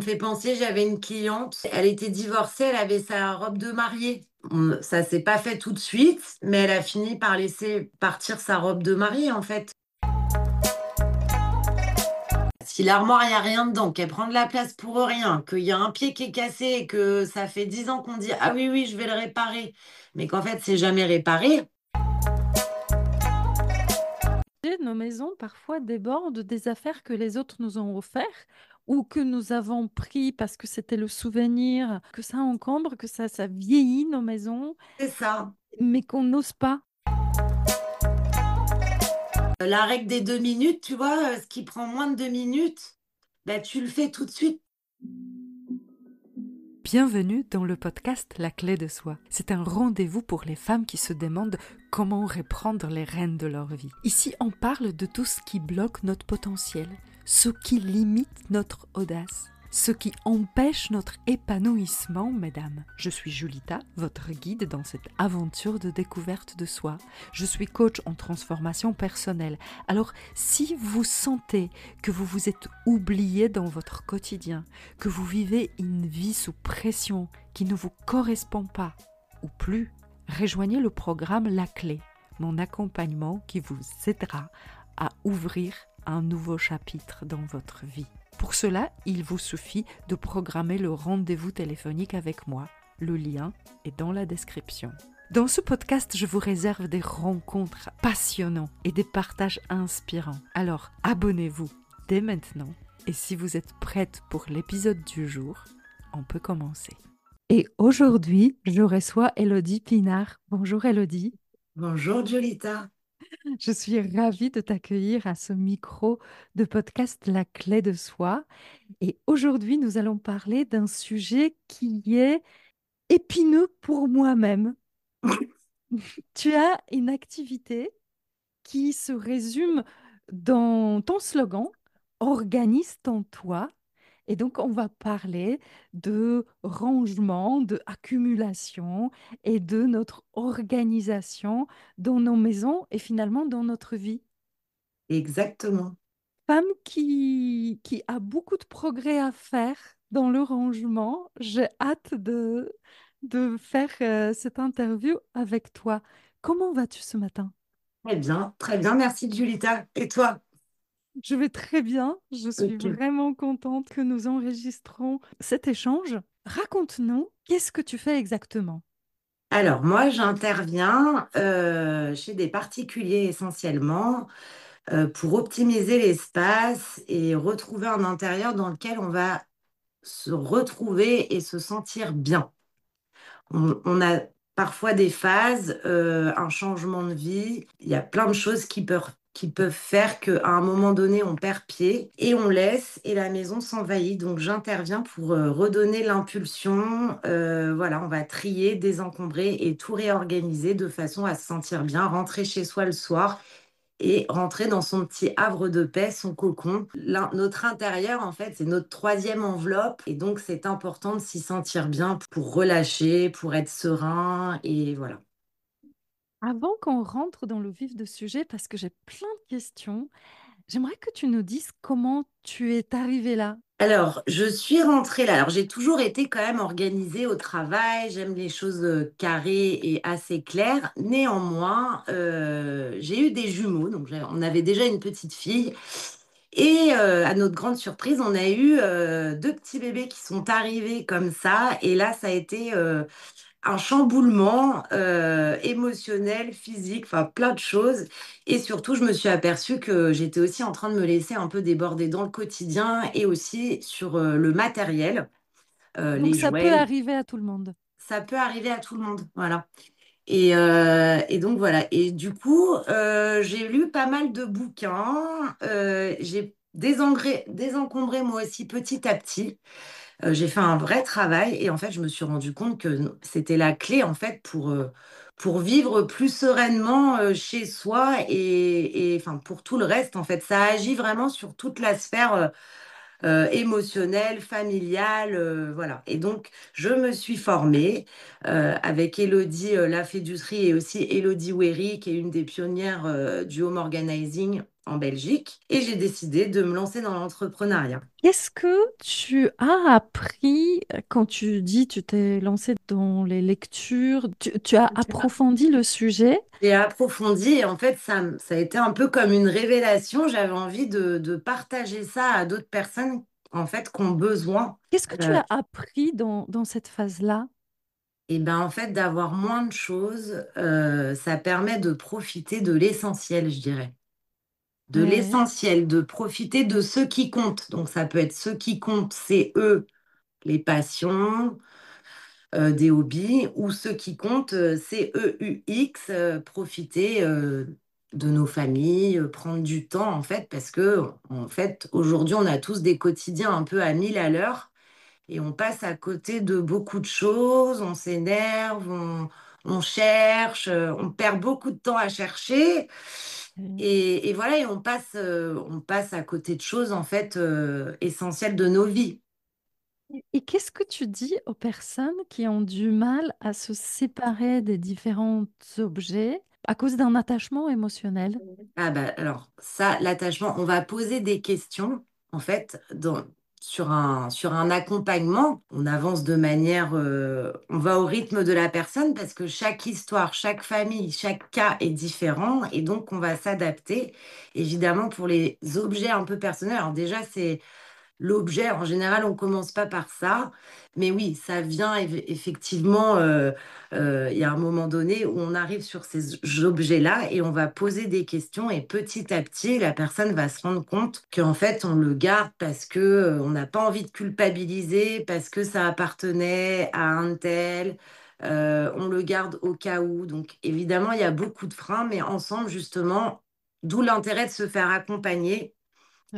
Me fait penser, j'avais une cliente, elle était divorcée, elle avait sa robe de mariée. Ça s'est pas fait tout de suite, mais elle a fini par laisser partir sa robe de mariée en fait. Si l'armoire, il n'y a rien dedans, qu'elle prend de la place pour rien, qu'il y a un pied qui est cassé et que ça fait 10 ans qu'on dit ah oui, oui, je vais le réparer, mais qu'en fait, c'est jamais réparé. Nos maisons parfois débordent des affaires que les autres nous ont offertes ou que nous avons pris parce que c'était le souvenir, que ça encombre, que ça vieillit nos maisons, C'est ça. mais qu'on n'ose pas. La règle des 2 minutes, tu vois, ce qui prend moins de 2 minutes, ben, tu le fais tout de suite. Bienvenue dans le podcast La clé de soi. C'est un rendez-vous pour les femmes qui se demandent comment reprendre les rênes de leur vie. Ici, on parle de tout ce qui bloque notre potentiel, ce qui limite notre audace, ce qui empêche notre épanouissement, mesdames. Je suis Julita, votre guide dans cette aventure de découverte de soi. Je suis coach en transformation personnelle. Alors, si vous sentez que vous vous êtes oublié dans votre quotidien, que vous vivez une vie sous pression qui ne vous correspond pas ou plus, rejoignez le programme La Clé, mon accompagnement qui vous aidera à ouvrir un nouveau chapitre dans votre vie. Pour cela, il vous suffit de programmer le rendez-vous téléphonique avec moi. Le lien est dans la description. Dans ce podcast, je vous réserve des rencontres passionnantes et des partages inspirants. Alors, abonnez-vous dès maintenant. Et si vous êtes prête pour l'épisode du jour, on peut commencer. Et aujourd'hui, je reçois Elodie Pinard. Bonjour Elodie, Bonjour, Jolita. je suis ravie de t'accueillir à ce micro de podcast La clé de soi. Et aujourd'hui, nous allons parler d'un sujet qui est épineux pour moi-même. Tu as une activité qui se résume dans ton slogan, organise ton toi. Et donc, on va parler de rangement, de accumulation et de notre organisation dans nos maisons et finalement dans notre vie. Exactement. Femme qui a beaucoup de progrès à faire dans le rangement, j'ai hâte de faire cette interview avec toi. Comment vas-tu ce matin? Très bien, merci, Julita. Et toi? Je vais très bien. Je suis Ok. vraiment contente que nous enregistrons cet échange. Raconte-nous, qu'est-ce que tu fais exactement? Alors, moi, j'interviens chez des particuliers essentiellement pour optimiser l'espace et retrouver un intérieur dans lequel on va se retrouver et se sentir bien. On a parfois des phases, un changement de vie. Il y a plein de choses qui peuvent faire qu'à un moment donné, on perd pied et on laisse et la maison s'envahit. Donc, j'interviens pour redonner l'impulsion. Voilà, on va trier, désencombrer et tout réorganiser de façon à se sentir bien, rentrer chez soi le soir et rentrer dans son petit havre de paix, son cocon. Notre intérieur, en fait, c'est notre troisième enveloppe. Et donc, c'est important de s'y sentir bien pour relâcher, pour être serein. Et voilà. Avant qu'on rentre dans le vif du sujet, parce que j'ai plein de questions, j'aimerais que tu nous dises comment tu es arrivée là. Alors, je suis rentrée là. Alors, j'ai toujours été quand même organisée au travail. J'aime les choses carrées et assez claires. Néanmoins, j'ai eu des jumeaux. Donc, on avait déjà une petite fille. Et à notre grande surprise, on a eu deux petits bébés qui sont arrivés comme ça. Et là, ça a été un chamboulement émotionnel, physique, enfin plein de choses. Et surtout, je me suis aperçue que j'étais aussi en train de me laisser un peu déborder dans le quotidien et aussi sur le matériel, Donc les ça peut jouets. arriver à tout le monde. Ça peut arriver à tout le monde, voilà. Et donc voilà. Et du coup, j'ai lu pas mal de bouquins. J'ai désencombré moi aussi petit à petit. J'ai fait un vrai travail et en fait, je me suis rendu compte que c'était la clé en fait pour vivre plus sereinement chez soi enfin pour tout le reste en fait. Ça agit vraiment sur toute la sphère émotionnelle, familiale, voilà. Et donc, je me suis formée avec Elodie Lafédusserie et aussi Elodie Wery, qui est une des pionnières du home organizing en Belgique et j'ai décidé de me lancer dans l'entrepreneuriat. Qu'est-ce que tu as appris quand tu dis tu t'es lancé dans les lectures, tu as approfondi le sujet? J'ai approfondi et en fait, ça a été un peu comme une révélation. J'avais envie de partager ça à d'autres personnes, en fait, qui ont besoin. Qu'est-ce que tu Euh, as appris dans cette phase-là? et ben, en fait, d'avoir moins de choses, ça permet de profiter de l'essentiel, je dirais. De Ouais. l'essentiel, de profiter de ce qui compte. Donc, ça peut être ce qui compte, c'est eux, les passions, des hobbies, ou ce qui compte, c'est EUX, profiter de nos familles, prendre du temps, en fait, parce que, en fait, aujourd'hui, on a tous des quotidiens un peu à 1000 à l'heure, et on passe à côté de beaucoup de choses, on s'énerve, on cherche, on perd beaucoup de temps à chercher. Et voilà, et on passe à côté de choses en fait essentielles de nos vies. Et qu'est-ce que tu dis aux personnes qui ont du mal à se séparer des différents objets à cause d'un attachement émotionnel? Ah bah alors ça, l'attachement, on va poser des questions en fait sur un accompagnement. On avance de manière, on va au rythme de la personne parce que chaque histoire, chaque famille, chaque cas est différent et donc on va s'adapter. Évidemment pour les objets un peu personnels. Alors déjà c'est l'objet, en général, on commence pas par ça, mais oui, ça vient effectivement. Il y a un moment donné où on arrive sur ces objets-là et on va poser des questions et petit à petit, la personne va se rendre compte qu'en fait, on le garde parce que on n'a pas envie de culpabiliser, parce que ça appartenait à un tel. On le garde au cas où. Donc, évidemment, il y a beaucoup de freins, mais ensemble, justement, d'où l'intérêt de se faire accompagner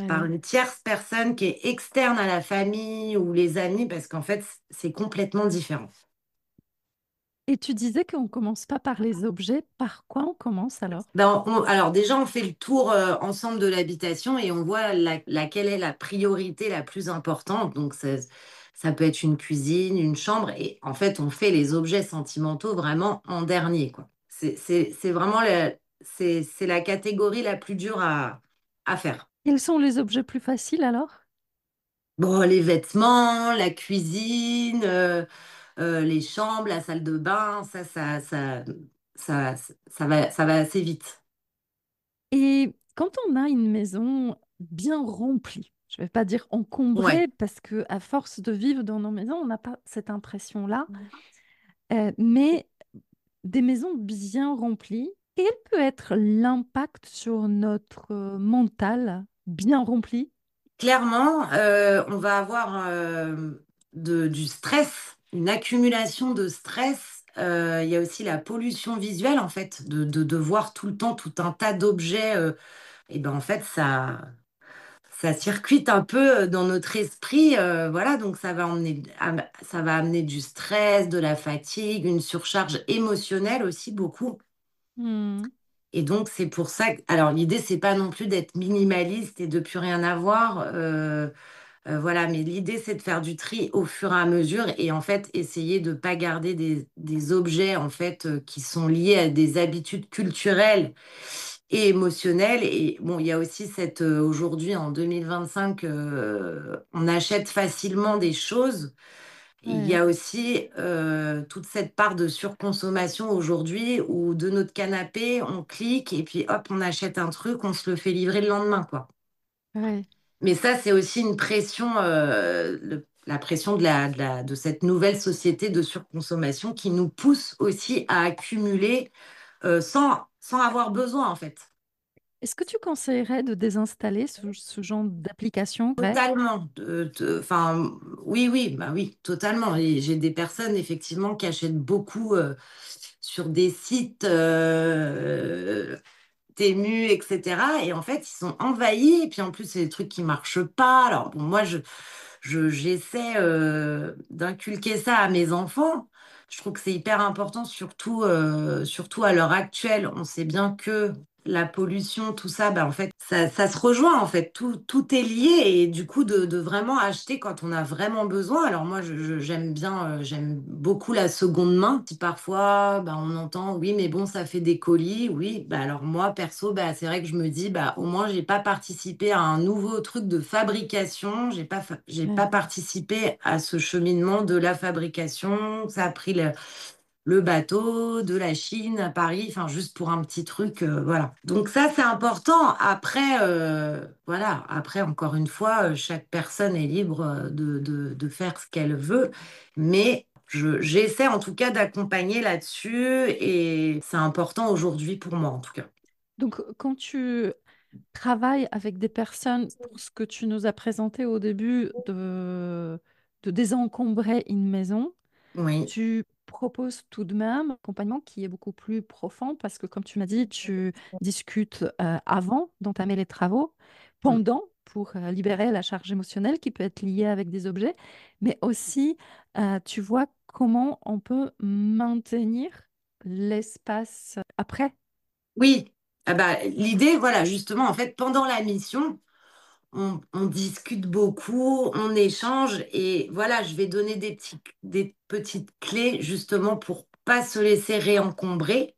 par Ouais. une tierce personne qui est externe à la famille ou les amis, parce qu'en fait, c'est complètement différent. Et tu disais qu'on commence pas par les objets, par quoi on commence alors? Ben, alors déjà, on fait le tour ensemble de l'habitation et on voit laquelle est la priorité la plus importante. Donc, ça peut être une cuisine, une chambre. Et en fait, on fait les objets sentimentaux vraiment en dernier, quoi. C'est vraiment c'est la catégorie la plus dure à faire. Quels sont les objets plus faciles alors? Bon, les vêtements, la cuisine, les chambres, la salle de bain, ça, ça va assez vite. Et quand on a une maison bien remplie, je ne vais pas dire Ouais. encombrée, parce que à force de vivre dans nos maisons, on n'a pas cette impression-là, mais des maisons bien remplies, quel peut être l'impact sur notre mental bien rempli? Clairement, on va avoir du stress, une accumulation de stress. Il y a aussi la pollution visuelle, en fait, de voir tout le temps tout un tas d'objets. Et ben, en fait, ça circuite un peu dans notre esprit, voilà, donc ça va amener du stress, de la fatigue, une surcharge émotionnelle aussi beaucoup. Hmm. Et donc c'est pour ça que, alors l'idée c'est pas non plus d'être minimaliste et de plus rien avoir, voilà, mais l'idée c'est de faire du tri au fur et à mesure et en fait essayer de pas garder des objets en fait qui sont liés à des habitudes culturelles et émotionnel. Et bon, il y a aussi aujourd'hui, en 2025, on achète facilement des choses. Il y Ouais, a aussi toute cette part de surconsommation aujourd'hui où de notre canapé, on clique et puis hop, on achète un truc, on se le fait livrer le lendemain, quoi. ouais. Mais ça, c'est aussi une pression, la pression de cette nouvelle société de surconsommation qui nous pousse aussi à accumuler sans avoir besoin, en fait. Est-ce que tu conseillerais de désinstaller ce genre d'application? Ouais. Totalement. Enfin, oui, oui, bah oui, totalement. Et j'ai des personnes effectivement qui achètent beaucoup sur des sites Temu, etc. Et en fait, ils sont envahis. Et puis en plus, c'est des trucs qui marchent pas. Alors bon, moi, j'essaie d'inculquer ça à mes enfants. Je trouve que c'est hyper important, surtout à l'heure actuelle. On sait bien que la pollution, tout ça, bah, en fait, ça se rejoint, en fait. Tout est lié et du coup, de vraiment acheter quand on a vraiment besoin. Alors moi, j'aime bien, j'aime beaucoup la seconde main. Si parfois, bah, on entend, oui, mais bon, ça fait des colis. Oui, bah, alors moi, perso, bah, c'est vrai que je me dis, bah, au moins, j'ai pas participé à un nouveau truc de fabrication. J'ai pas Ouais. participé à ce cheminement de la fabrication. Ça a pris le bateau de la Chine à Paris, enfin juste pour un petit truc, voilà. Donc ça, c'est important. Après, voilà, après, encore une fois, chaque personne est libre de faire ce qu'elle veut, mais j'essaie en tout cas d'accompagner là-dessus et c'est important aujourd'hui pour moi en tout cas. Donc, quand tu travailles avec des personnes pour ce que tu nous as présenté au début de désencombrer une maison, Oui, tu proposes tout de même un accompagnement qui est beaucoup plus profond parce que, comme tu m'as dit, tu discutes avant d'entamer les travaux, mm. pendant pour libérer la charge émotionnelle qui peut être liée avec des objets, mais aussi tu vois comment on peut maintenir l'espace après. Oui. Ah bah, l'idée, voilà, justement, en fait, pendant la mission, on discute beaucoup, on échange et voilà, je vais donner des petites clés justement pour pas se laisser réencombrer.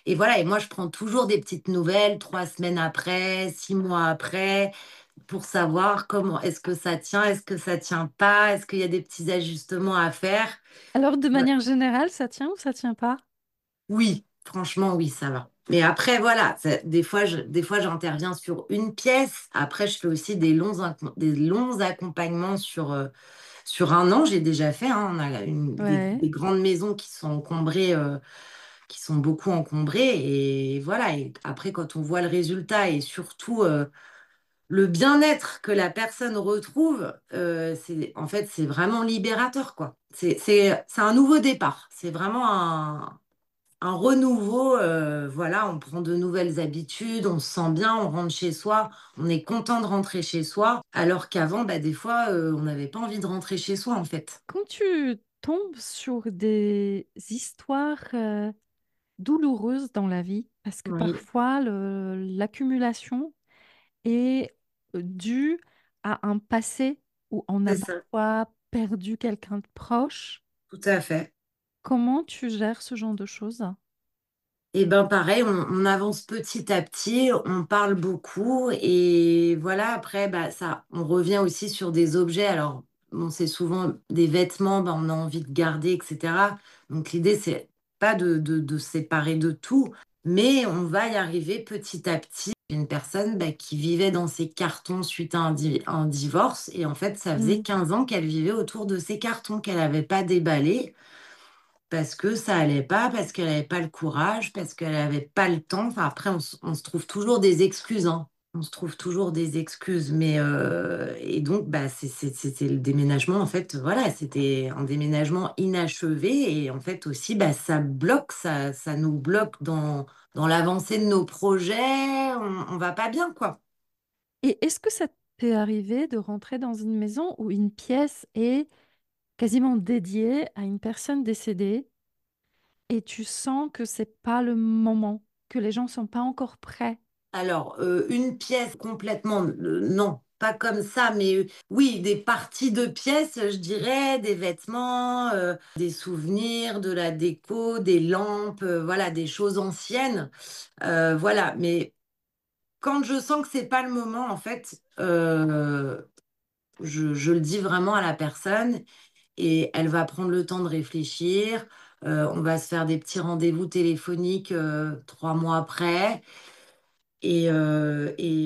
Et voilà, et moi je prends toujours des petites nouvelles 3 semaines après, 6 mois après, pour savoir comment est-ce que ça tient, est-ce que ça tient pas, est-ce qu'il y a des petits ajustements à faire. Alors, de Ouais. manière générale, ça tient ou ça tient pas? Oui, franchement, oui, ça va. Mais après, voilà, des fois, j'interviens sur une pièce. Après, je fais aussi des longs accompagnements sur un an. J'ai déjà fait, hein. On a Ouais. des grandes maisons qui sont encombrées, qui sont beaucoup encombrées. Et voilà. Et après, quand on voit le résultat et surtout le bien-être que la personne retrouve, en fait, c'est vraiment libérateur, quoi. C'est un nouveau départ. C'est vraiment un renouveau, voilà, on prend de nouvelles habitudes, on se sent bien, on rentre chez soi, on est content de rentrer chez soi, alors qu'avant, bah, des fois, on n'avait pas envie de rentrer chez soi, en fait. Quand tu tombes sur des histoires douloureuses dans la vie, parce que Oui, parfois l'accumulation est due à un passé où on a c'est ça, parfois perdu quelqu'un de proche. tout à fait. Comment tu gères ce genre de choses? Et ben pareil, on avance petit à petit, on parle beaucoup et voilà, après, bah, ça, on revient aussi sur des objets. Alors, bon, c'est souvent des vêtements, bah, on a envie de garder, etc. Donc, l'idée, c'est pas de se séparer de tout, mais on va y arriver petit à petit. J'ai une personne bah, qui vivait dans ses cartons suite à un divorce et en fait, ça faisait Hmm. 15 ans qu'elle vivait autour de ces cartons qu'elle n'avait pas déballés parce que ça allait pas, parce qu'elle n'avait pas le courage, parce qu'elle n'avait pas le temps. Enfin, après, on se trouve toujours des excuses, hein. On se trouve toujours des excuses, mais et donc bah c'était le déménagement en fait. Voilà, c'était un déménagement inachevé et en fait aussi bah ça bloque, ça nous bloque dans l'avancée de nos projets. On va pas bien quoi. Et est-ce que ça t'est arrivé de rentrer dans une maison où une pièce est quasiment dédiée à une personne décédée et tu sens que c'est pas le moment, que les gens sont pas encore prêts? Alors, une pièce complètement, non, pas comme ça, mais oui, des parties de pièces, je dirais, des vêtements, des souvenirs, de la déco, des lampes, voilà, des choses anciennes, voilà. Mais quand je sens que c'est pas le moment, en fait, je le dis vraiment à la personne et elle va prendre le temps de réfléchir. On va se faire des petits rendez-vous téléphoniques 3 mois après. Et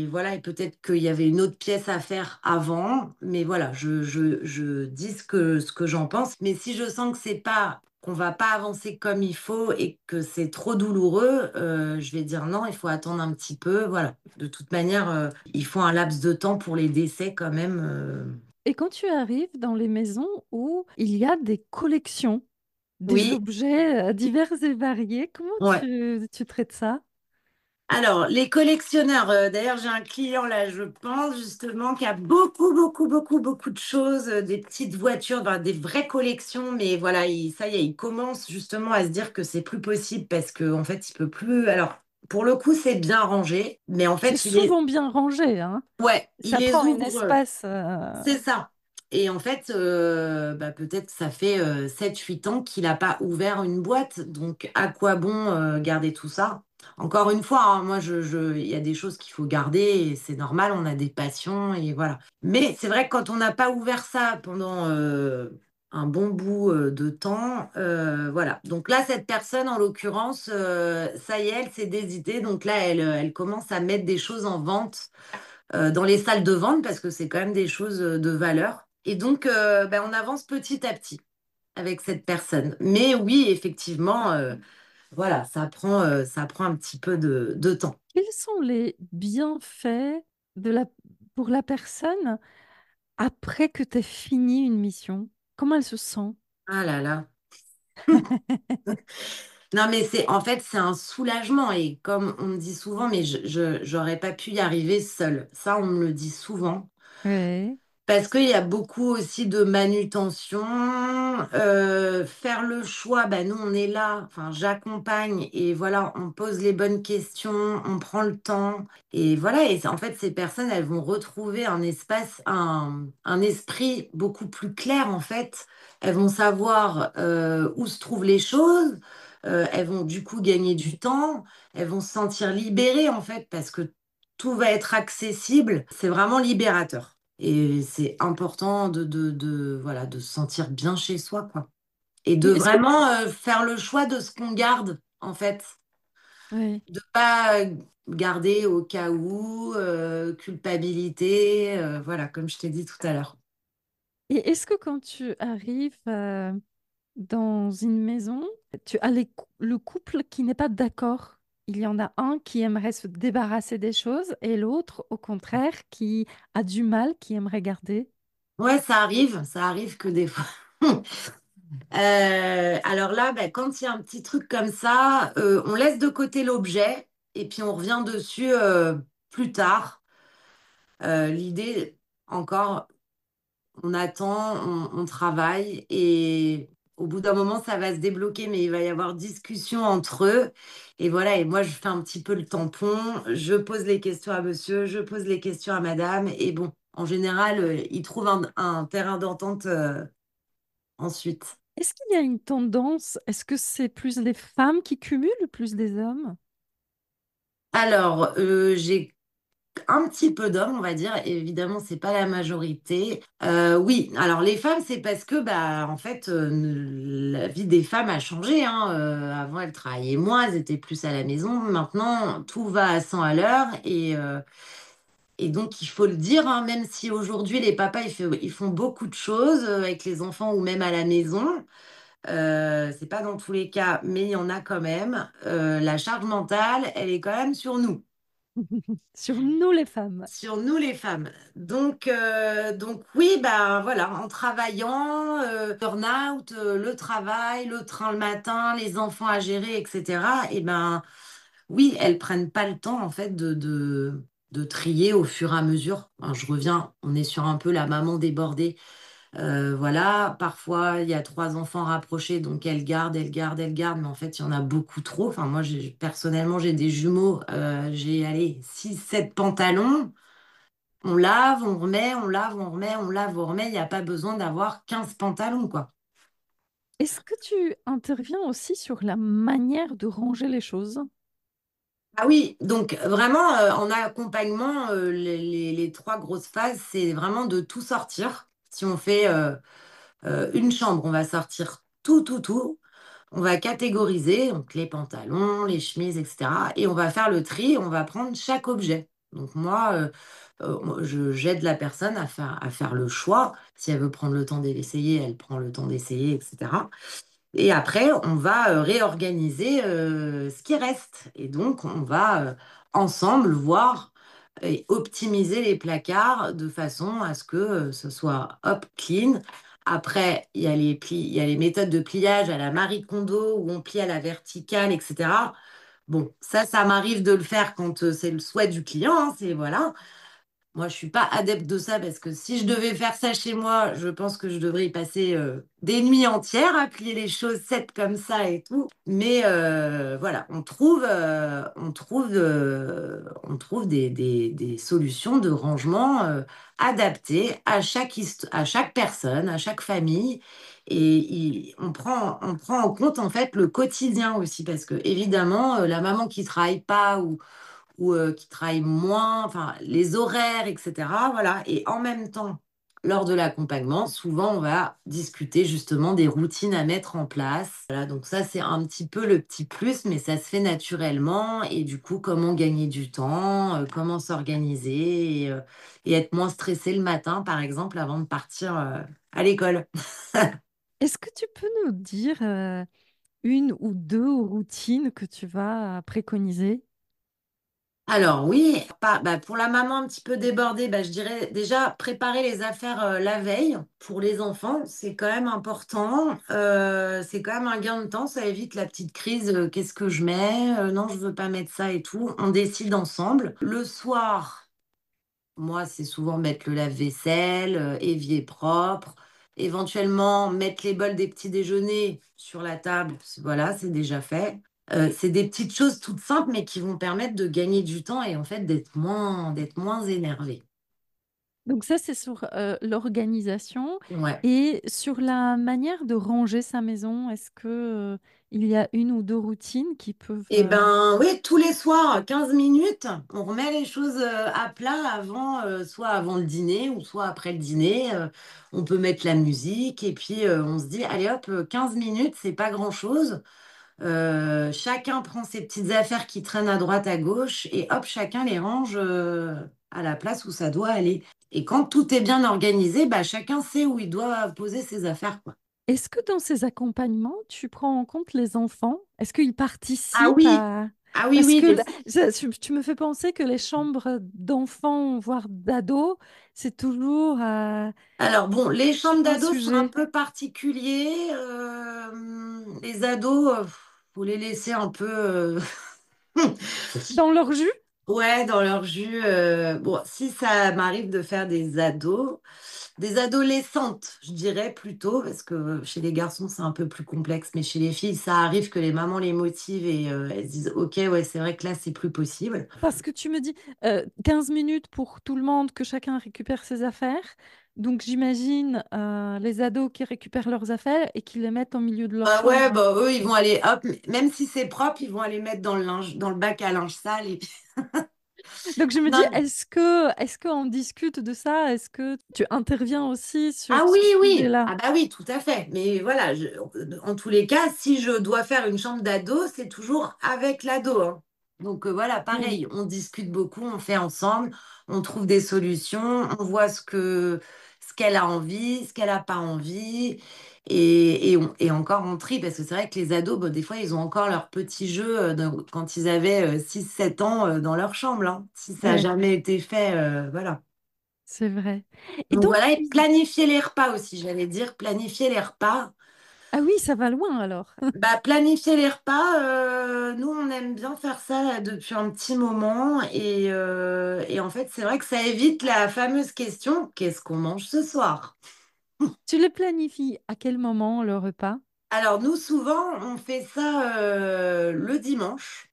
voilà, et peut-être qu'il y avait une autre pièce à faire avant, mais voilà, je dis ce que j'en pense. Mais si je sens que c'est pas, qu'on va pas avancer comme il faut et que c'est trop douloureux, je vais dire non, il faut attendre un petit peu. Voilà. De toute manière, il faut un laps de temps pour les décès quand même. Et quand tu arrives dans les maisons où il y a des collections, des Oui, objets divers et variés, comment ouais. tu traites ça? Alors, les collectionneurs, d'ailleurs, j'ai un client là, je pense justement, qui a beaucoup de choses, des petites voitures, enfin, des vraies collections, mais voilà, ça y est, il commence justement à se dire que c'est plus possible parce que en fait, il peut plus. Alors, pour le coup, c'est bien rangé, mais en C'est fait, souvent bien rangé, hein. ouais, il Ça les prend un ouvre, espace. c'est ça. Et en fait, bah, peut-être que ça fait 7-8 ans qu'il n'a pas ouvert une boîte. Donc, à quoi bon garder tout ça? Encore une fois, hein, moi, il y a des choses qu'il faut garder et c'est normal, on a des passions et voilà. Mais c'est vrai que quand on n'a pas ouvert ça pendant un bon bout de temps, voilà. Donc là, cette personne, en l'occurrence, ça y est, elle s'est désidée. Donc là, elle commence à mettre des choses en vente dans les salles de vente parce que c'est quand même des choses de valeur. Et donc, ben, on avance petit à petit avec cette personne. Mais oui, effectivement, voilà, ça prend un petit peu de temps. Quels sont les bienfaits de pour la personne après que tu aies fini une mission? Comment elle se sent? Ah là là. Non, mais c'est en fait, c'est un soulagement. Et comme on me dit souvent, mais j'aurais pas pu y arriver seule. Ça, on me le dit souvent. Ouais. Parce qu'il y a beaucoup aussi de manutention. Faire le choix, bah, nous on est là, enfin j'accompagne et voilà, on pose les bonnes questions, on prend le temps et voilà, en fait ces personnes elles vont retrouver un espace, un esprit beaucoup plus clair en fait. Elles vont savoir où se trouvent les choses, elles vont du coup gagner du temps, elles vont se sentir libérées en fait parce que tout va être accessible. C'est vraiment libérateur. Et c'est important voilà, de se sentir bien chez soi, quoi. Et de Et est-ce que... vraiment faire le choix de ce qu'on garde, en fait. Ouais. De pas garder au cas où, culpabilité, voilà, comme je t'ai dit tout à l'heure. Et est-ce que quand tu arrives dans une maison, tu as le couple qui n'est pas d'accord? Il y en a un qui aimerait se débarrasser des choses et l'autre, au contraire, qui a du mal, qui aimerait garder. Ouais, ça arrive que des fois. Alors là, bah, quand il y a un petit truc comme ça, on laisse de côté l'objet et puis on revient dessus plus tard. L'idée, encore, on attend, on travaille et au bout d'un moment, ça va se débloquer, mais il va y avoir discussion entre eux. Et voilà, et moi, je fais un petit peu le tampon, je pose les questions à monsieur, je pose les questions à madame. Et bon, en général, ils trouvent un terrain d'entente ensuite. Est-ce qu'il y a une tendance? Est-ce que c'est plus les femmes qui cumulent ou plus des hommes? Alors, j'ai un petit peu d'hommes, on va dire. Évidemment, c'est pas la majorité. Oui, alors les femmes, c'est parce que, bah, en fait, la vie des femmes a changé, hein. Avant, elles travaillaient moins, elles étaient plus à la maison. Maintenant, tout va à 100 à l'heure et donc, il faut le dire, hein, même si aujourd'hui, les papas, ils font beaucoup de choses avec les enfants ou même à la maison. C'est pas dans tous les cas, mais il y en a quand même. La charge mentale, elle est quand même sur nous. Sur nous les femmes. Sur nous les femmes. Donc oui, bah voilà, en travaillant, burn-out, le travail, le train le matin, les enfants à gérer, etc. Et ben oui, elles prennent pas le temps en fait de trier au fur et à mesure. Enfin, je reviens, on est sur un peu la maman débordée. Voilà, parfois il y a 3 enfants rapprochés, donc elles gardent, elles gardent, elles gardent, mais en fait il y en a beaucoup trop. Enfin, moi personnellement j'ai des jumeaux, j'ai allez, 6 7 pantalons. On lave, on remet, on lave, on remet, on lave, on remet. Il n'y a pas besoin d'avoir 15 pantalons, quoi. Est-ce que tu interviens aussi sur la manière de ranger les choses? Ah oui, donc vraiment, en accompagnement, les 3 grosses phases, c'est vraiment de tout sortir. Si on fait une chambre, on va sortir tout, tout, tout. On va catégoriser, donc les pantalons, les chemises, etc. Et on va faire le tri, on va prendre chaque objet. Donc moi, j'aide la personne à faire le choix. Si elle veut prendre le temps d'essayer, elle prend le temps d'essayer, etc. Et après, on va réorganiser ce qui reste. Et donc, on va ensemble voir et optimiser les placards de façon à ce que ce soit hop, clean. Après, il y a les méthodes de pliage à la Marie Kondo où on plie à la verticale, etc. Bon, ça m'arrive de le faire quand c'est le souhait du client, hein, c'est voilà. Moi, je suis pas adepte de ça parce que si je devais faire ça chez moi, je pense que je devrais y passer des nuits entières à plier les chaussettes comme ça et tout. Mais voilà, on trouve des solutions de rangement adaptées à chaque personne, à chaque famille. Et on prend en compte en fait le quotidien aussi parce que évidemment, la maman qui travaille pas ou qui travaillent moins, enfin les horaires, etc. Voilà. Et en même temps, lors de l'accompagnement, souvent on va discuter justement des routines à mettre en place. Voilà, donc ça c'est un petit peu le petit plus, mais ça se fait naturellement. Et du coup, comment gagner du temps, comment s'organiser et être moins stressé le matin, par exemple, avant de partir à l'école. Est-ce que tu peux nous dire une ou deux routines que tu vas préconiser? Alors oui, pour la maman un petit peu débordée, je dirais déjà préparer les affaires la veille pour les enfants, c'est quand même important. C'est quand même un gain de temps, ça évite la petite crise, qu'est-ce que je mets? Non, je veux pas mettre ça et tout. On décide ensemble. Le soir, moi, c'est souvent mettre le lave-vaisselle, évier propre, éventuellement mettre les bols des petits déjeuners sur la table. Voilà, c'est déjà fait. C'est des petites choses toutes simples, mais qui vont permettre de gagner du temps et en fait d'être moins énervé. Donc ça, c'est sur l'organisation Ouais. et sur la manière de ranger sa maison. Est-ce que il y a une ou deux routines qui peuvent... Eh ben oui, tous les soirs, 15 minutes, on remet les choses à plat soit avant le dîner ou soit après le dîner. On peut mettre la musique et puis on se dit, allez hop, 15 minutes, c'est pas grand-chose. Chacun prend ses petites affaires qui traînent à droite, à gauche, et hop, chacun les range à la place où ça doit aller. Et quand tout est bien organisé, chacun sait où il doit poser ses affaires, quoi. Est-ce que dans ces accompagnements, tu prends en compte les enfants? Est-ce qu'ils Ah participent oui, à... ah oui, Parce oui. que tu me fais penser que les chambres d'enfants, voire d'ados, c'est toujours Alors bon, les chambres un d'ados sont un sujet. peu particuliers. Les ados, faut les laisser un peu, Dans leur jus? ouais, dans leur jus. Bon, si ça m'arrive de faire des adolescentes, je dirais plutôt, parce que chez les garçons, c'est un peu plus complexe, mais chez les filles, ça arrive que les mamans les motivent et elles se disent, OK, ouais, c'est vrai que là, c'est plus possible. Parce que tu me dis 15 minutes pour tout le monde, que chacun récupère ses affaires. Donc j'imagine les ados qui récupèrent leurs affaires et qui les mettent au milieu de leur Ah ouais, chambre. eux, ils vont aller, hop, même si c'est propre, ils vont aller mettre dans le linge, dans le bac à linge sale. Et puis... Donc je me dis, Non, est-ce qu'on discute de ça? Est-ce que tu interviens aussi ah sur oui, ce oui, sujet-là? ah bah oui, tout à fait. Mais voilà, en tous les cas, si je dois faire une chambre d'ado, c'est toujours avec l'ado, hein. Donc voilà, Oui, pareil, on discute beaucoup, on fait ensemble, on trouve des solutions, on voit ce qu'elle a envie, ce qu'elle n'a pas envie, et encore on trie, parce que c'est vrai que les ados, des fois, ils ont encore leurs petits jeux quand ils avaient 6, 7 ans dans leur chambre, hein. Si ça n'a oui, jamais été fait, voilà. c'est vrai. Et Donc donc, voilà, et planifier les repas aussi, j'allais dire, planifier les repas. ah oui, ça va loin alors. Planifier les repas, nous on aime bien faire ça là, depuis un petit moment et en fait c'est vrai que ça évite la fameuse question, qu'est-ce qu'on mange ce soir? Tu les planifies à quel moment le repas? Alors nous souvent on fait ça le dimanche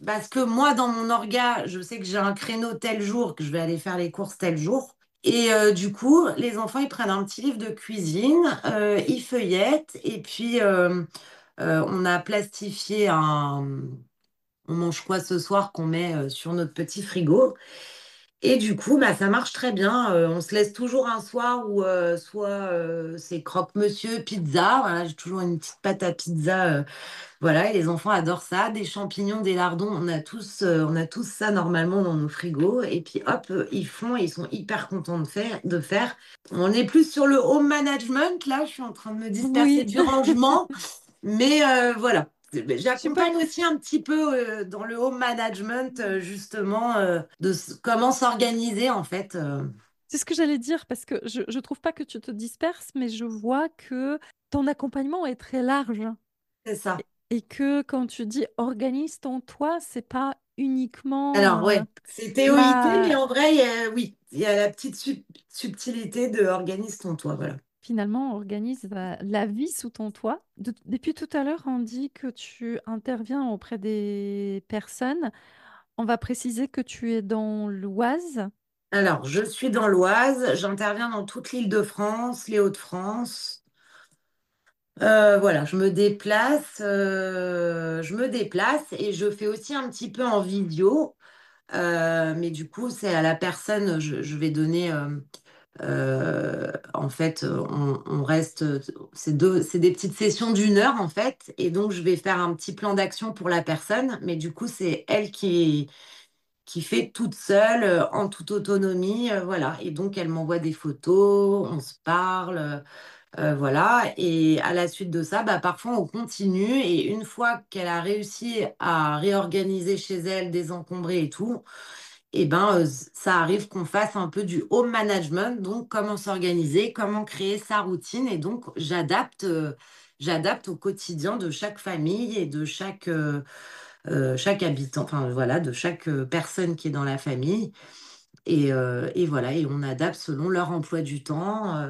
parce que moi dans mon orga, je sais que j'ai un créneau tel jour, que je vais aller faire les courses tel jour. Et du coup, les enfants, ils prennent un petit livre de cuisine, ils feuillettent, et puis on a plastifié on mange quoi ce soir qu'on met sur notre petit frigo. Et du coup, ça marche très bien. On se laisse toujours un soir où soit c'est croque-monsieur, pizza. Voilà, j'ai toujours une petite pâte à pizza. Voilà, et les enfants adorent ça. Des champignons, des lardons, on a tous ça normalement dans nos frigos. Et puis hop, ils font, et ils sont hyper contents de faire. On est plus sur le home management. Là, je suis en train de me disperser Oui, du rangement. Mais voilà, je sais pas. j'accompagne aussi un petit peu dans le home management, justement, comment s'organiser en fait. C'est ce que j'allais dire parce que je trouve pas que tu te disperses, mais je vois que ton accompagnement est très large C'est ça. et que quand tu dis organise ton toit, c'est pas uniquement Alors, ouais, c'était OIT, mais la... en vrai, oui, il y a la petite subtilité de organise ton toit, voilà. Finalement, on organise la vie sous ton toit. Depuis tout à l'heure, on dit que tu interviens auprès des personnes. On va préciser que tu es dans l'Oise. Alors, je suis dans l'Oise, j'interviens dans toute l'Île-de-France, les Hauts-de-France. Voilà, je me déplace et je fais aussi un petit peu en vidéo. Mais du coup, c'est à la personne, je vais donner, en fait, on reste, c'est des petites sessions d'1 heure en fait, et donc je vais faire un petit plan d'action pour la personne, mais du coup, c'est elle qui fait toute seule, en toute autonomie, voilà. Et donc, elle m'envoie des photos, on se parle. Voilà, et à la suite de ça, bah, parfois on continue et une fois qu'elle a réussi à réorganiser chez elle, désencombrer et tout, et ben ça arrive qu'on fasse un peu du home management, donc comment s'organiser, comment créer sa routine et donc j'adapte au quotidien de chaque famille et de chaque habitant, enfin voilà, de chaque personne qui est dans la famille et voilà, et on adapte selon leur emploi du temps.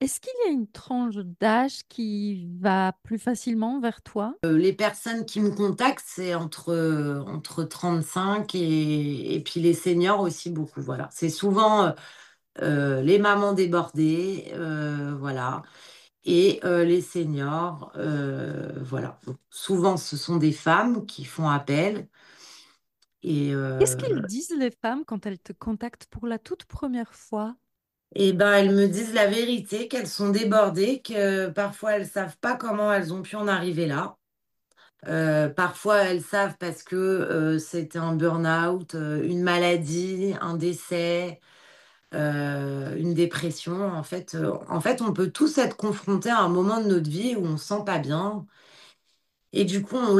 Est-ce qu'il y a une tranche d'âge qui va plus facilement vers toi? Les personnes qui me contactent, c'est entre 35 et puis les seniors aussi beaucoup. Voilà. C'est souvent les mamans débordées, voilà, et les seniors, voilà. Donc, souvent, ce sont des femmes qui font appel. Qu'est-ce qu'elles disent, les femmes, quand elles te contactent pour la toute première fois? Et ben, elles me disent la vérité, qu'elles sont débordées, que parfois elles savent pas comment elles ont pu en arriver là. Parfois, elles savent parce que c'était un burn-out, une maladie, un décès, une dépression. En fait, on peut tous être confrontés à un moment de notre vie où on se sent pas bien. Et du coup, on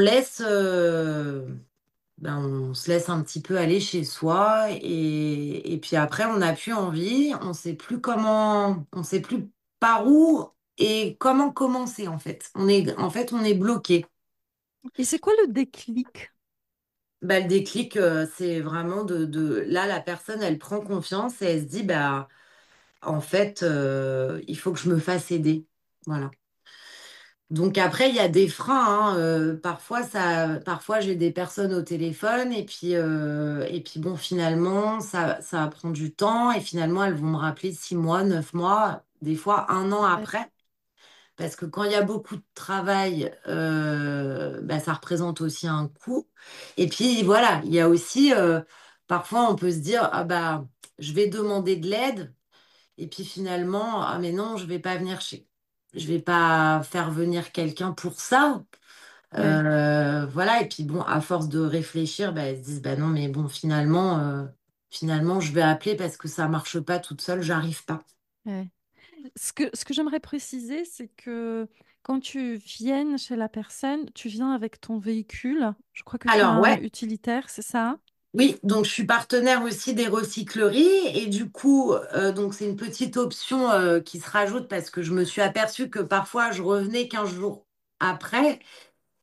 se laisse un petit peu aller chez soi. Et puis après, on n'a plus envie, on sait plus comment, on sait plus par où et comment commencer, en fait. En fait, on est bloqué. Et c'est quoi le déclic? Bah, le déclic, c'est vraiment Là, la personne, elle prend confiance et elle se dit, bah, en fait, il faut que je me fasse aider. Voilà. Donc après, il y a des freins, hein. Parfois, j'ai des personnes au téléphone et puis bon, finalement, ça prend du temps et finalement, elles vont me rappeler 6 mois, 9 mois, des fois 1 an Ouais. après. Parce que quand il y a beaucoup de travail, bah, ça représente aussi un coût. Et puis voilà, il y a aussi, parfois on peut se dire, ah bah, je vais demander de l'aide. Et puis finalement, ah mais non, je vais pas faire venir quelqu'un pour ça. Ouais. Voilà, et puis bon, à force de réfléchir, bah, elles se disent, bah non, mais bon, finalement, je vais appeler parce que ça marche pas toute seule, j'arrive pas. Ouais. Ce que j'aimerais préciser, c'est que quand tu viennes chez la personne, tu viens avec ton véhicule. Je crois que tu as Alors un ouais. utilitaire, c'est ça? Oui, donc je suis partenaire aussi des recycleries et du coup, donc c'est une petite option qui se rajoute parce que je me suis aperçue que parfois je revenais 15 jours après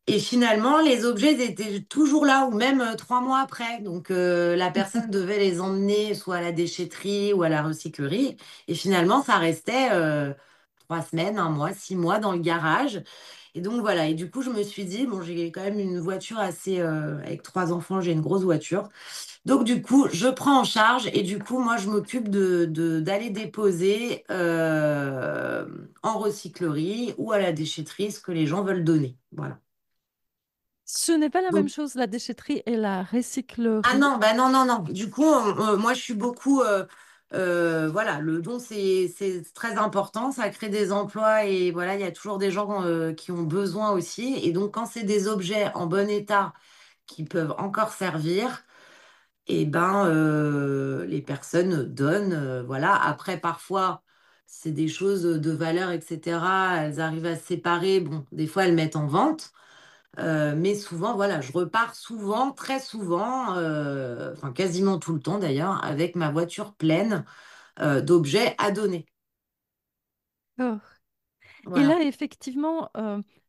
et finalement les objets étaient toujours là ou même 3 mois après. Donc la personne devait les emmener soit à la déchetterie ou à la recyclerie et finalement ça restait 3 semaines, 1 mois, 6 mois dans le garage. Et donc voilà, et du coup je me suis dit, bon j'ai quand même une voiture assez, avec 3 enfants, j'ai une grosse voiture. Donc du coup, je prends en charge et du coup, moi, je m'occupe d'aller déposer en recyclerie ou à la déchetterie ce que les gens veulent donner. Voilà. Ce n'est pas la même Donc, chose, la déchetterie et la ah recyclerie. non, bah non, non, non. Du coup, moi, je suis beaucoup. Voilà, le don, c'est très important. Ça crée des emplois et voilà, il y a toujours des gens qui ont besoin aussi. Et donc, quand c'est des objets en bon état qui peuvent encore servir, et ben les personnes donnent, voilà. Après, parfois, c'est des choses de valeur, etc. Elles arrivent à se séparer. Bon, des fois, elles mettent en vente. Mais souvent, voilà, je repars souvent, très souvent, enfin quasiment tout le temps d'ailleurs, avec ma voiture pleine d'objets à donner. Oh. Et Voilà. là, effectivement,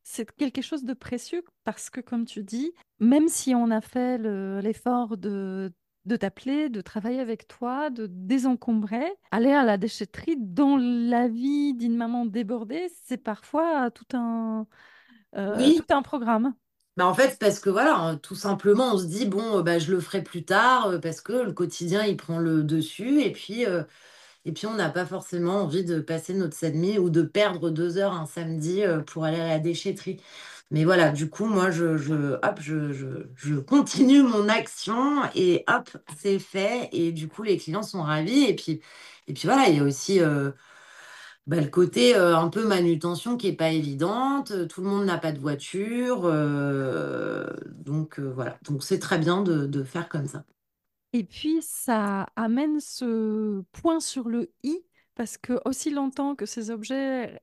c'est quelque chose de précieux parce que, comme tu dis, même si on a fait l'effort de t'appeler, de travailler avec toi, de désencombrer, aller à la déchetterie dans la vie d'une maman débordée, c'est parfois tout Oui, un programme. bah en fait, c'est parce que voilà, tout simplement, on se dit, bon, bah, je le ferai plus tard, parce que le quotidien, il prend le dessus, et puis on n'a pas forcément envie de passer notre samedi ou de perdre 2 heures un samedi pour aller à la déchetterie. Mais voilà, du coup, moi, hop, je continue mon action et hop, c'est fait. Et du coup, les clients sont ravis. Et puis voilà, il y a aussi bah, le côté un peu manutention qui est pas évidente. Tout le monde n'a pas de voiture. Donc voilà, donc c'est très bien de faire comme ça. Et puis, ça amène ce point sur le i, parce que aussi longtemps que ces objets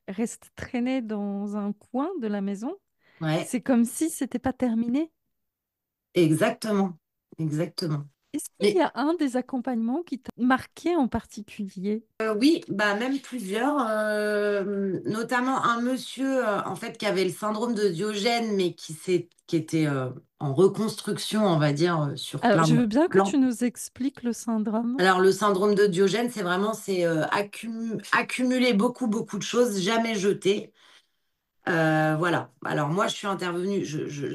restent traînés dans un coin de la maison, Ouais, c'est comme si c'était pas terminé. exactement. Exactement. Est-ce qu'il y Mais a un des accompagnements qui t'a marqué en particulier? oui, bah même plusieurs, notamment un monsieur en fait qui avait le syndrome de Diogène, mais qui était en reconstruction, on va dire, sur Alors, plein je de veux bien que plans. tu nous expliques le syndrome. Alors le syndrome de Diogène, c'est vraiment accumuler beaucoup de choses, jamais jetées. Voilà. Alors moi, je suis intervenue.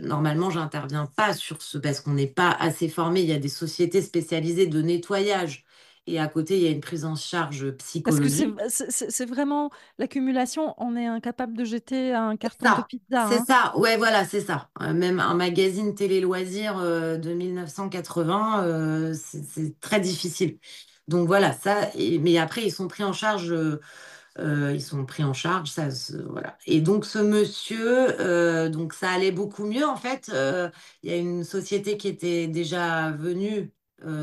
Normalement, j'interviens pas sur ce parce qu'on n'est pas assez formé. Il y a des sociétés spécialisées de nettoyage et à côté, il y a une prise en charge Parce que psychologique. c'est vraiment l'accumulation. On est incapable de jeter un carton de Ça, pizza, c'est hein. ça. Ouais, voilà, c'est ça. Même un magazine télé-loisirs de 1980, c'est très difficile. Donc voilà, ça. Mais après, ils sont pris en charge. Ils sont pris en charge, voilà. Et donc ce monsieur, donc ça allait beaucoup mieux en fait. Il y a une société qui était déjà venue.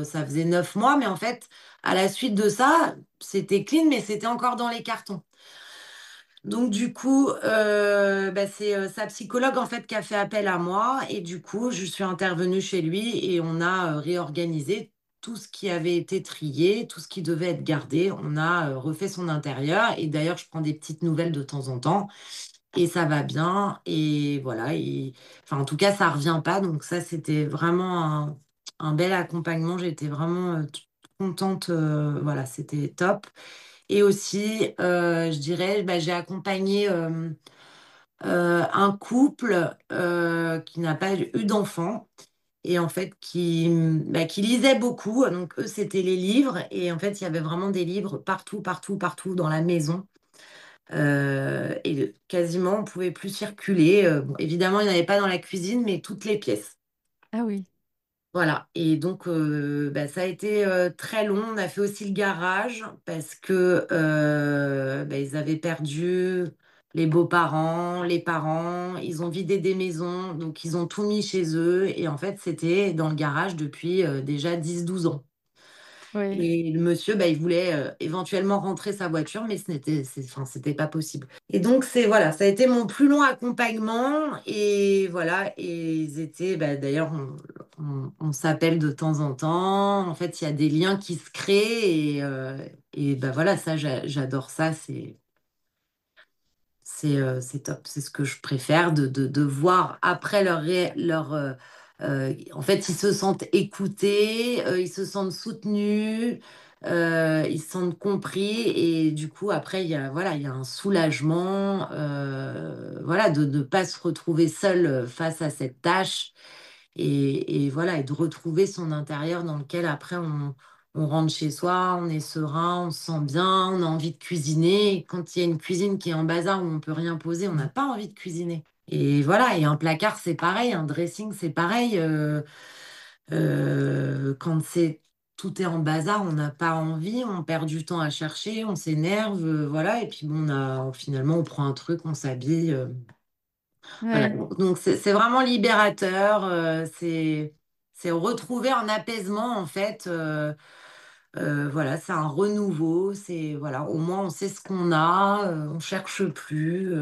Ça faisait 9 mois, mais en fait, à la suite de ça, c'était clean, mais c'était encore dans les cartons. Donc du coup, bah, c'est sa psychologue en fait qui a fait appel à moi et du coup, je suis intervenue chez lui et on a réorganisé tout ce qui avait été trié, tout ce qui devait être gardé. On a refait son intérieur et d'ailleurs, je prends des petites nouvelles de temps en temps et ça va bien et voilà. Enfin, en tout cas, ça revient pas. Donc ça, c'était vraiment un bel accompagnement. J'étais vraiment contente. Voilà, c'était top. Et aussi, je dirais, bah, j'ai accompagné un couple qui n'a pas eu d'enfant et en fait qui lisait beaucoup. Donc eux, c'était les livres et en fait, il y avait vraiment des livres partout dans la maison. Et quasiment, on pouvait plus circuler. Bon, évidemment, il n'y en avait pas dans la cuisine, mais toutes les pièces. Ah oui. Voilà, et donc bah, ça a été très long. On a fait aussi le garage parce que bah, ils avaient perdu les beaux-parents, les parents, ils ont vidé des maisons, donc ils ont tout mis chez eux. Et en fait, c'était dans le garage depuis déjà 10 12 ans. Oui. Et le monsieur, bah, il voulait éventuellement rentrer sa voiture, mais enfin, c'était pas possible. Et donc, voilà, ça a été mon plus long accompagnement. Et voilà, et ils étaient, bah, d'ailleurs, on s'appelle de temps en temps. En fait, il y a des liens qui se créent. Et bah, voilà, ça, j'adore ça. C'est top, c'est ce que je préfère de voir après en fait, ils se sentent écoutés, ils se sentent soutenus, ils se sentent compris et du coup, après, voilà, il y a un soulagement, voilà, de ne pas se retrouver seul face à cette tâche et voilà, et de retrouver son intérieur dans lequel après on rentre chez soi, on est serein, on se sent bien, on a envie de cuisiner. Et quand il y a une cuisine qui est en bazar où on peut rien poser, on n'a pas envie de cuisiner. Et voilà, et un placard, c'est pareil, un dressing, c'est pareil. Quand tout est en bazar, on n'a pas envie, on perd du temps à chercher, on s'énerve, voilà. Et puis bon, finalement, on prend un truc, on s'habille. Voilà, Ouais. donc c'est vraiment libérateur, c'est retrouver un apaisement en fait. Voilà, c'est un renouveau, c'est voilà, au moins on sait ce qu'on a, on cherche plus.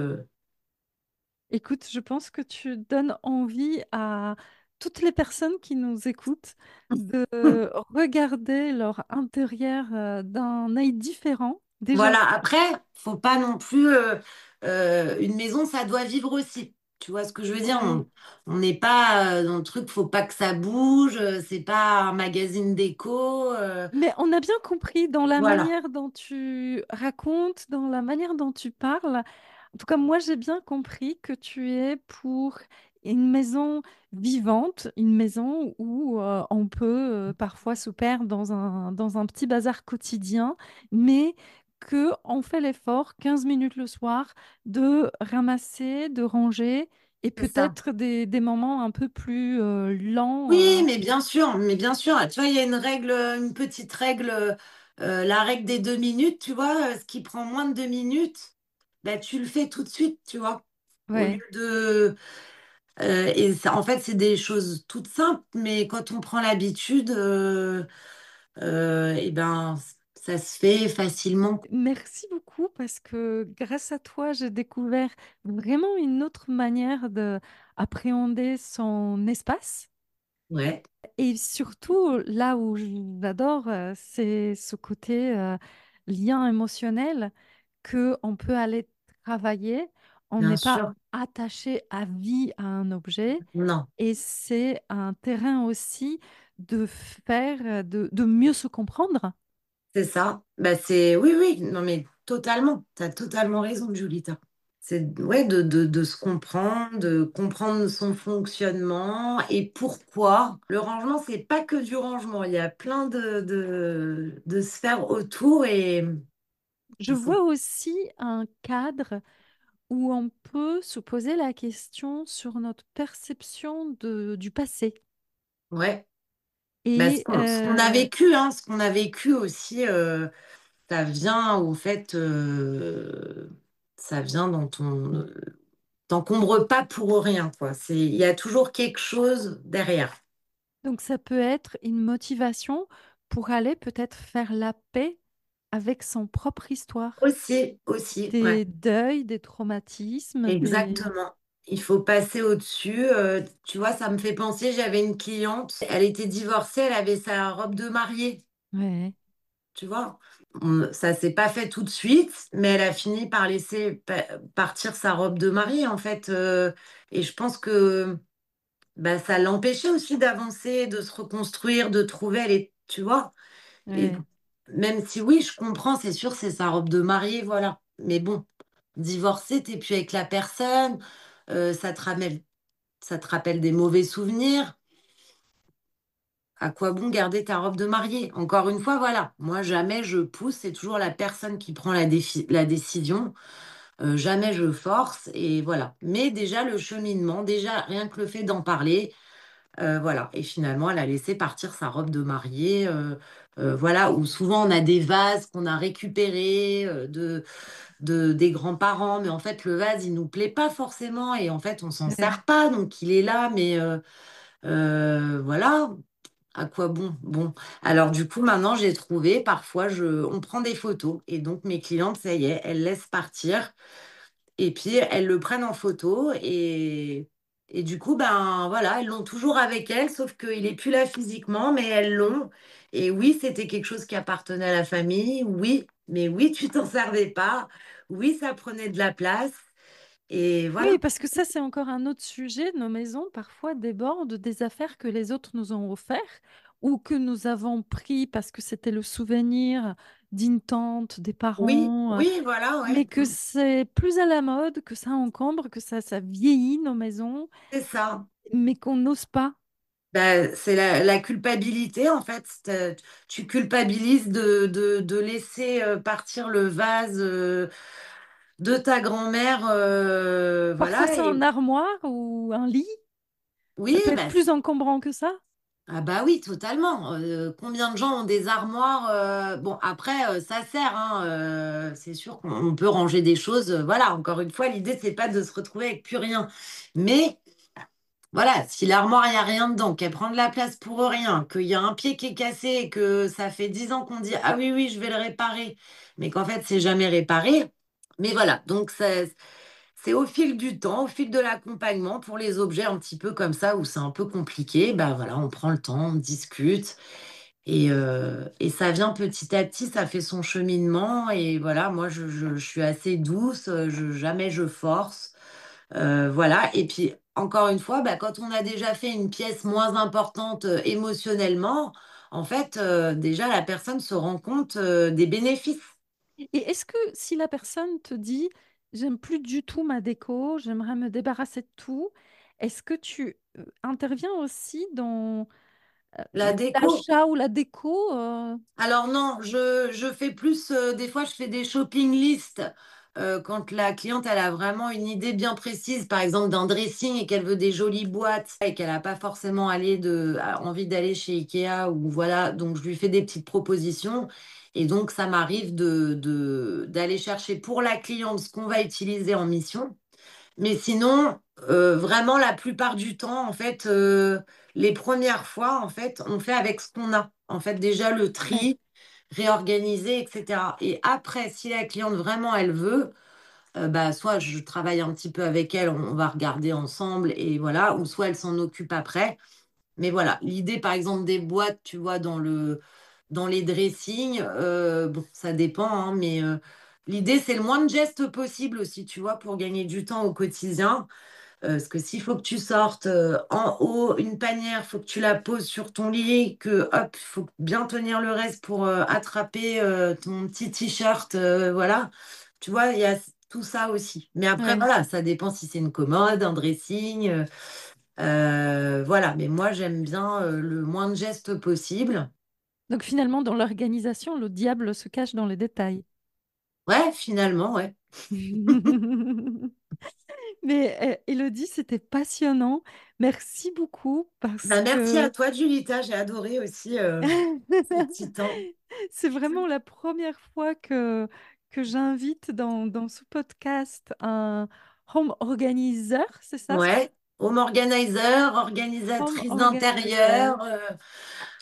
Écoute, je pense que tu donnes envie à toutes les personnes qui nous écoutent de regarder leur intérieur d'un œil différent, Déjà, Voilà, après, faut pas non plus. Une maison, ça doit vivre aussi. Tu vois ce que je veux dire? oui. On n'est pas dans le truc, faut pas que ça bouge. C'est pas un magazine déco. Mais on a bien compris dans la Voilà, manière dont tu racontes, dans la manière dont tu parles. En tout cas, moi, j'ai bien compris que tu es pour une maison vivante, une maison où on peut parfois se perdre dans un petit bazar quotidien, mais que on fait l'effort, 15 minutes le soir, de ramasser, de ranger, et c'est ça. peut-être des moments un peu plus lents. Oui, mais bien sûr, mais bien sûr. Tu vois, il y a une règle, une petite règle, la règle des 2 minutes. Tu vois, ce qui prend moins de 2 minutes, bah, tu le fais tout de suite. Tu vois, au lieu Ouais. de et ça, en fait, c'est des choses toutes simples, mais quand on prend l'habitude, et ben, ça se fait facilement. Merci beaucoup parce que grâce à toi, j'ai découvert vraiment une autre manière de appréhender son espace. Ouais, Et surtout, là où j'adore, c'est ce côté lien émotionnel que on peut aller travailler. On bien n'est pas sûr. attaché à vie à un objet. Non, Et c'est un terrain aussi de faire, de mieux se comprendre. c'est ça. Bah, c'est oui, oui. Non, mais totalement. Tu as totalement raison, Julita. C'est ouais, de se comprendre, de comprendre son fonctionnement et pourquoi. Le rangement, c'est pas que du rangement. Il y a plein de sphères autour et Je il faut. vois aussi un cadre où on peut se poser la question sur notre perception du passé. Ouais. Bah, Et ce qu'on a vécu, hein, ce qu'on a vécu aussi, ça vient au fait, ça vient dans ton. T'encombres pas pour rien, quoi. Il y a toujours quelque chose derrière. donc ça peut être une motivation pour aller peut-être faire la paix avec son propre histoire, Aussi, aussi, ouais. des deuils, des traumatismes, des... Exactement. Il faut passer au-dessus. Tu vois, ça me fait penser, j'avais une cliente, elle était divorcée, elle avait sa robe de mariée, Ouais, tu vois. Ça s'est pas fait tout de suite, mais elle a fini par laisser partir sa robe de mariée, en fait. Et je pense que bah, ça l'empêchait aussi d'avancer, de se reconstruire, de trouver, tu vois. Et ouais. même si oui, je comprends, c'est sûr, c'est sa robe de mariée, voilà. Mais bon, divorcée, t'es plus avec la personne, ça te rappelle des mauvais souvenirs. À quoi bon garder ta robe de mariée? Encore une fois, voilà. Moi, jamais je pousse, c'est toujours la personne qui prend la décision. Jamais je force, et voilà. Mais déjà, le cheminement, déjà, rien que le fait d'en parler, voilà. Et finalement, elle a laissé partir sa robe de mariée. Voilà, où souvent on a des vases qu'on a récupérés des grands-parents, mais en fait le vase il nous plaît pas forcément et en fait on s'en Ouais. sert pas, donc il est là, mais voilà, à quoi bon? Bon, alors du coup maintenant j'ai trouvé, parfois on prend des photos et donc mes clientes, ça y est, elles laissent partir. Et puis, elles le prennent en photo et du coup, ben voilà, elles l'ont toujours avec elles, sauf qu'il n'est plus là physiquement, mais elles l'ont. Et oui, c'était quelque chose qui appartenait à la famille, oui, mais oui, tu t'en servais pas. Oui, ça prenait de la place. Et Oui, voilà. parce que ça, c'est encore un autre sujet. Nos maisons, parfois, débordent des affaires que les autres nous ont offert ou que nous avons pris parce que c'était le souvenir d'une tante, des Oui, parents, oui, voilà, ouais. mais que c'est plus à la mode, que ça encombre, que ça vieillit nos maisons, C'est ça. mais qu'on n'ose pas. Ben, c'est la culpabilité, en fait. Tu culpabilises de laisser partir le vase de ta grand-mère. Parfois, Voilà. c'est un armoire ou un lit. Oui, Ça peut être bah, plus encombrant que ça. ah bah oui, totalement. Combien de gens ont des armoires bon, après, ça sert, hein, c'est sûr qu'on peut ranger des choses. Voilà, encore une fois, l'idée, c'est pas de se retrouver avec plus rien. Mais voilà, si l'armoire, il n'y a rien dedans, qu'elle prend de la place pour rien, qu'il y a un pied qui est cassé, et que ça fait 10 ans qu'on dit, ah oui, oui, je vais le réparer, mais qu'en fait, c'est jamais réparé. Mais voilà, donc c'est au fil du temps, au fil de l'accompagnement pour les objets un petit peu comme ça où c'est un peu compliqué, bah voilà, on prend le temps, on discute Et ça vient petit à petit, ça fait son cheminement. Et voilà, moi, je suis assez douce, jamais je force. Voilà. Et puis, encore une fois, bah, quand on a déjà fait une pièce moins importante émotionnellement, en fait, déjà, la personne se rend compte des bénéfices. Et est-ce que si la personne te dit, j'aime plus du tout ma déco, j'aimerais me débarrasser de tout, est-ce que tu interviens aussi dans La déco. l'achat ou la déco Alors non, je fais plus, des fois je fais des shopping lists quand la cliente elle a vraiment une idée bien précise, par exemple d'un dressing et qu'elle veut des jolies boîtes et qu'elle n'a pas forcément envie d'aller chez Ikea ou voilà, donc je lui fais des petites propositions et donc ça m'arrive d'aller chercher pour la cliente ce qu'on va utiliser en mission. Mais sinon, vraiment la plupart du temps, en fait, les premières fois, en fait, on fait avec ce qu'on a. En fait, déjà le Ouais, tri, réorganiser, etc. Et après, si la cliente vraiment elle veut, bah, soit je travaille un petit peu avec elle, on va regarder ensemble et voilà, ou soit elle s'en occupe après. Mais voilà, l'idée, par exemple, des boîtes, tu vois, dans les dressings, bon, ça dépend, hein, mais l'idée, c'est le moins de gestes possible aussi, tu vois, pour gagner du temps au quotidien. Parce que s'il faut que tu sortes en haut une panière, faut que tu la poses sur ton lit, que hop, faut bien tenir le reste pour attraper ton petit t-shirt, voilà. Tu vois, il y a tout ça aussi. Mais après, ouais. voilà, ça dépend si c'est une commode, un dressing, voilà. Mais moi, j'aime bien le moins de gestes possible. Donc finalement, dans l'organisation, le diable se cache dans les détails. Ouais, finalement, ouais. Mais Élodie, c'était passionnant. Merci beaucoup parce Bah, merci à que toi, Julita. J'ai adoré aussi ce petit temps. c'est vraiment la première fois que j'invite dans ce podcast un home organizer, c'est ça? Ouais, home organizer, Home organisatrice organizer. d'intérieur,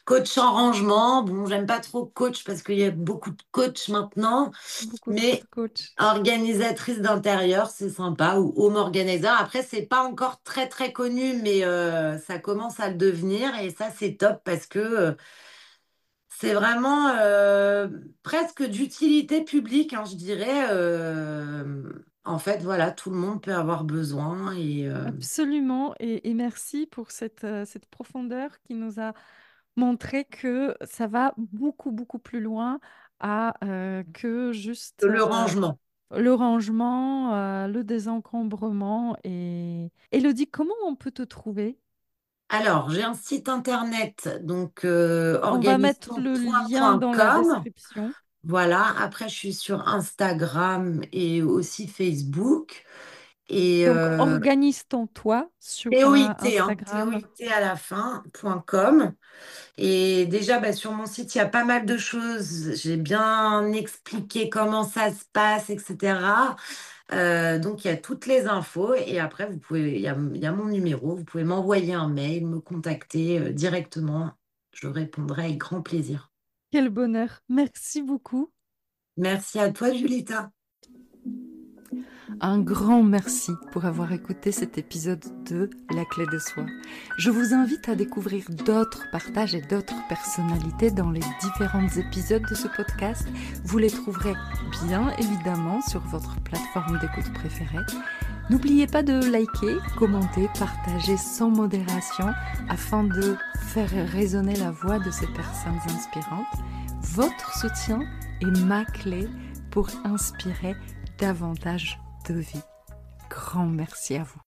coach en rangement. Bon, j'aime pas trop coach parce qu'il y a beaucoup de coachs maintenant, Beaucoup trop mais de coach. organisatrice d'intérieur, c'est sympa, ou home organizer. Après, c'est pas encore très très connu, mais ça commence à le devenir et ça, c'est top parce que c'est vraiment presque d'utilité publique, hein, je dirais. En fait, voilà, tout le monde peut avoir besoin et Absolument. Et merci pour cette profondeur qui nous a montré que ça va beaucoup, beaucoup plus loin que juste le rangement. le rangement, le désencombrement. Et Élodie, comment on peut te trouver? Alors, j'ai un site internet, donc On va mettre le lien dans la organisation.com. description. Voilà, après, je suis sur Instagram et aussi Facebook. Et Donc, organise ton toit sur TOIT, hein, Instagram. TOIT à la fin.com. Et déjà, bah, sur mon site, il y a pas mal de choses. J'ai bien expliqué comment ça se passe, etc. Donc, il y a toutes les infos. Et après, il y a mon numéro. Vous pouvez m'envoyer un mail, me contacter directement. Je répondrai avec grand plaisir. Quel bonheur. Merci beaucoup. Merci à toi, Julita. Un grand merci pour avoir écouté cet épisode de La Clé de Soi. Je vous invite à découvrir d'autres partages et d'autres personnalités dans les différents épisodes de ce podcast. Vous les trouverez bien évidemment sur votre plateforme d'écoute préférée. N'oubliez pas de liker, commenter, partager sans modération afin de faire résonner la voix de ces personnes inspirantes. Votre soutien est ma clé pour inspirer davantage de vie. Grand merci à vous.